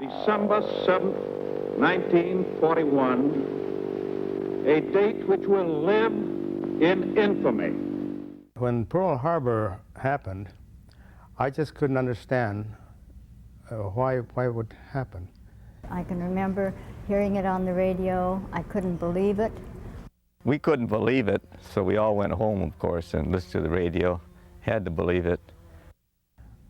December 7th, 1941, a date which will live in infamy. When Pearl Harbor happened, I just couldn't understand why it would happen. I can remember hearing it on the radio. I couldn't believe it. We couldn't believe it, so we all went home, of course, and listened to the radio. Had to believe it.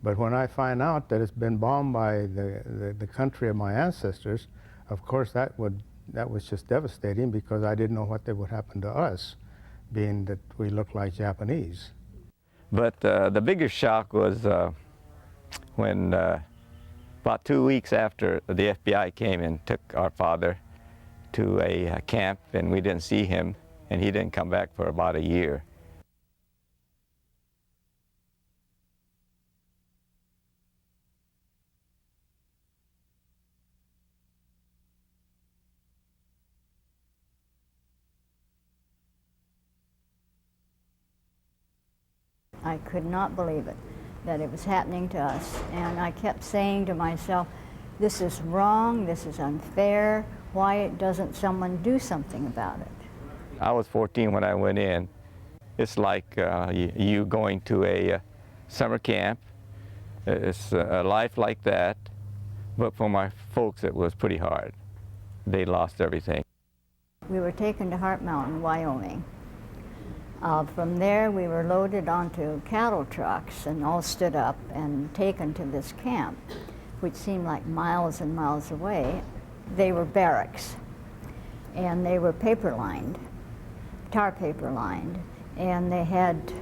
But when I find out that it's been bombed by the country of my ancestors, of course that was just devastating, because I didn't know what would happen to us, being that we look like Japanese. But the biggest shock was when about 2 weeks after the FBI came and took our father to a camp, and we didn't see him, and he didn't come back for about a year. I could not believe it, that it was happening to us. And I kept saying to myself, this is wrong, this is unfair, why doesn't someone do something about it? I was 14 when I went in. It's like you going to a summer camp. It's a life like that, but for my folks it was pretty hard. They lost everything. We were taken to Hart Mountain, Wyoming. From there, we were loaded onto cattle trucks and all stood up and taken to this camp, which seemed like miles and miles away. They were barracks, and they were paper-lined, tar paper-lined, and they had,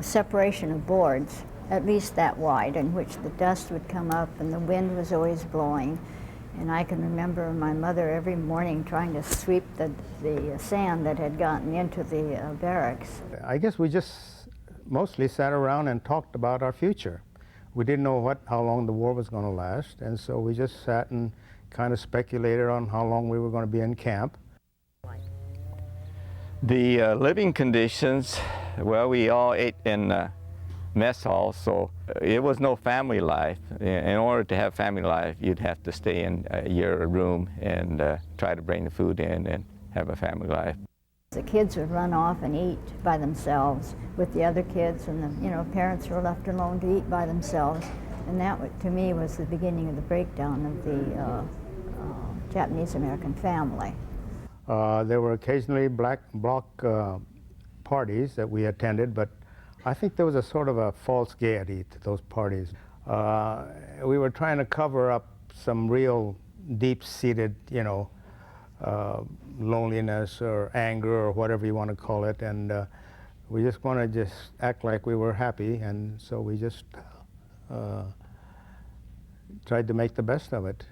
separation of boards, at least that wide, in which the dust would come up and the wind was always blowing. And I can remember my mother every morning trying to sweep the sand that had gotten into the barracks. I guess we just mostly sat around and talked about our future. We didn't know how long the war was going to last, and so we just sat and kind of speculated on how long we were going to be in camp. The living conditions, well, we all ate in mess hall, so it was no family life. In order to have family life, you'd have to stay in your room and try to bring the food in and have a family life. The kids would run off and eat by themselves with the other kids, and the parents were left alone to eat by themselves. And that, to me, was the beginning of the breakdown of the Japanese-American family. There were occasionally block parties that we attended, but I think there was a sort of a false gaiety to those parties. We were trying to cover up some real deep-seated, loneliness or anger or whatever you want to call it, and we just want to just act like we were happy, and so we just tried to make the best of it.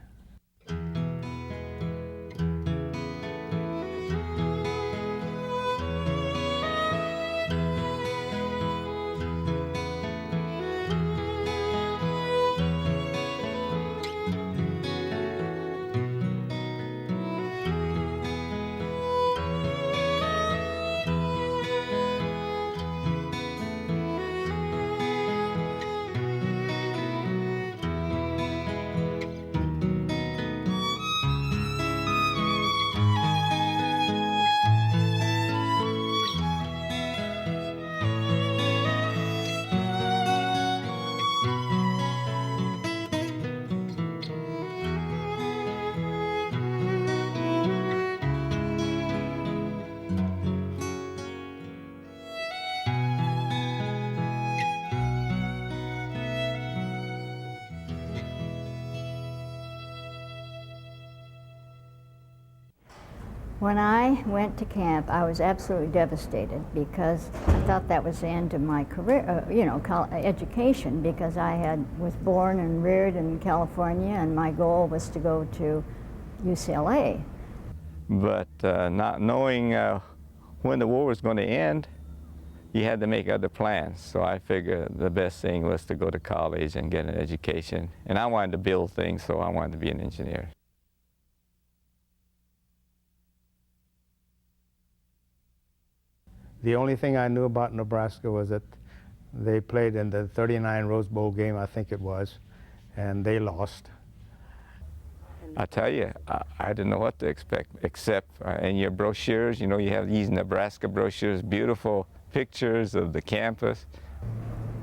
When I went to camp, I was absolutely devastated, because I thought that was the end of my career, education, because was born and reared in California, and my goal was to go to UCLA. But not knowing when the war was going to end, you had to make other plans. So I figured the best thing was to go to college and get an education. And I wanted to build things, so I wanted to be an engineer. The only thing I knew about Nebraska was that they played in the '39 Rose Bowl game, I think it was, and they lost. I tell you, I didn't know what to expect, except in your brochures, you know, you have these Nebraska brochures, beautiful pictures of the campus.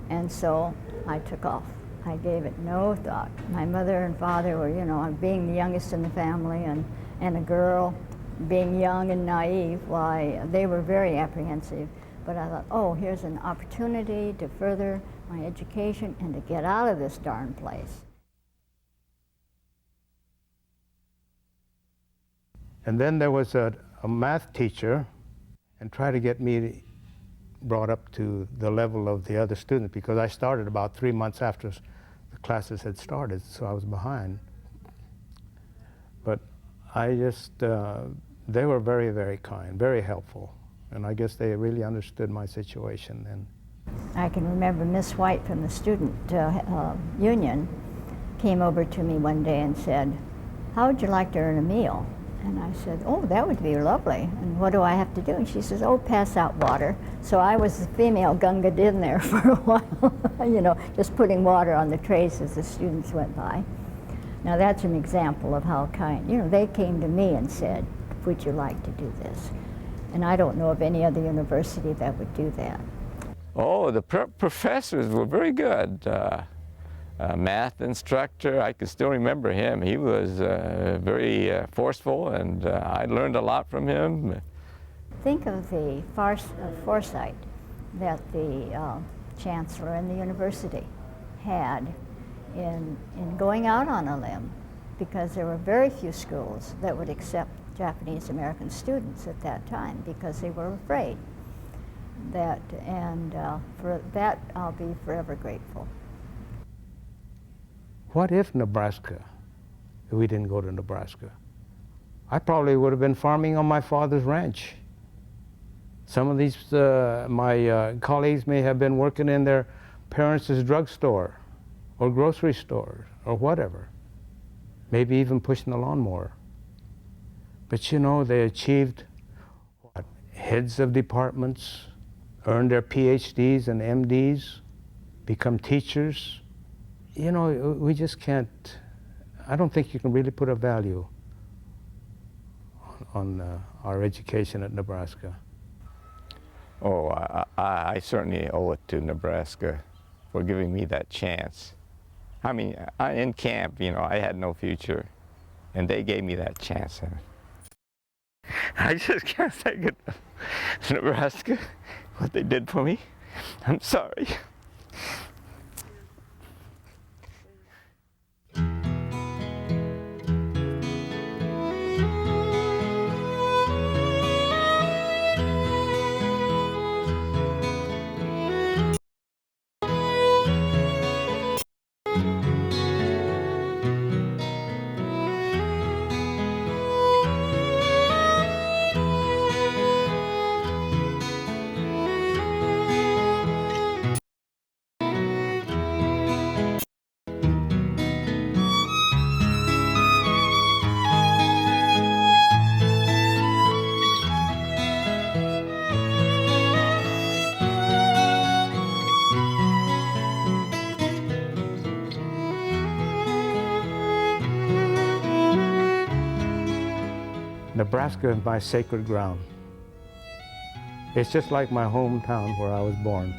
And so I took off. I gave it no thought. My mother and father were, you know, being the youngest in the family and a girl, being young and naive, why, they were very apprehensive. But I thought, oh, here's an opportunity to further my education and to get out of this darn place. And then there was a math teacher and tried to get me brought up to the level of the other students, because I started about 3 months after the classes had started, so I was behind. But I just, they were very, very kind, very helpful, and I guess they really understood my situation then. I can remember Miss White from the student union came over to me one day and said, "How would you like to earn a meal?" And I said, "Oh, that would be lovely. And what do I have to do?" And she says, "Oh, pass out water." So I was the female gunga din there for a while, you know, just putting water on the trays as the students went by. Now that's an example of how kind, you know, they came to me and said, "Would you like to do this?" And I don't know of any other university that would do that. Oh, the professors were very good. Math instructor, I can still remember him. He was very forceful, and I learned a lot from him. Think of the foresight that the chancellor and the university had in going out on a limb, because there were very few schools that would accept Japanese American students at that time because they were afraid. That, and for that I'll be forever grateful. What if Nebraska, if we didn't go to Nebraska? I probably would have been farming on my father's ranch. Some of these, my colleagues may have been working in their parents' drugstore or grocery store or whatever. Maybe even pushing a lawnmower. But you know, they achieved what? Heads of departments, earned their PhDs and MDs, become teachers. You know, we just can't, I don't think you can really put a value on our education at Nebraska. Oh, I certainly owe it to Nebraska for giving me that chance. I mean, in camp, you know, I had no future, and they gave me that chance. I just can't thank it, Nebraska, what they did for me. I'm sorry. Nebraska is my sacred ground. It's just like my hometown where I was born.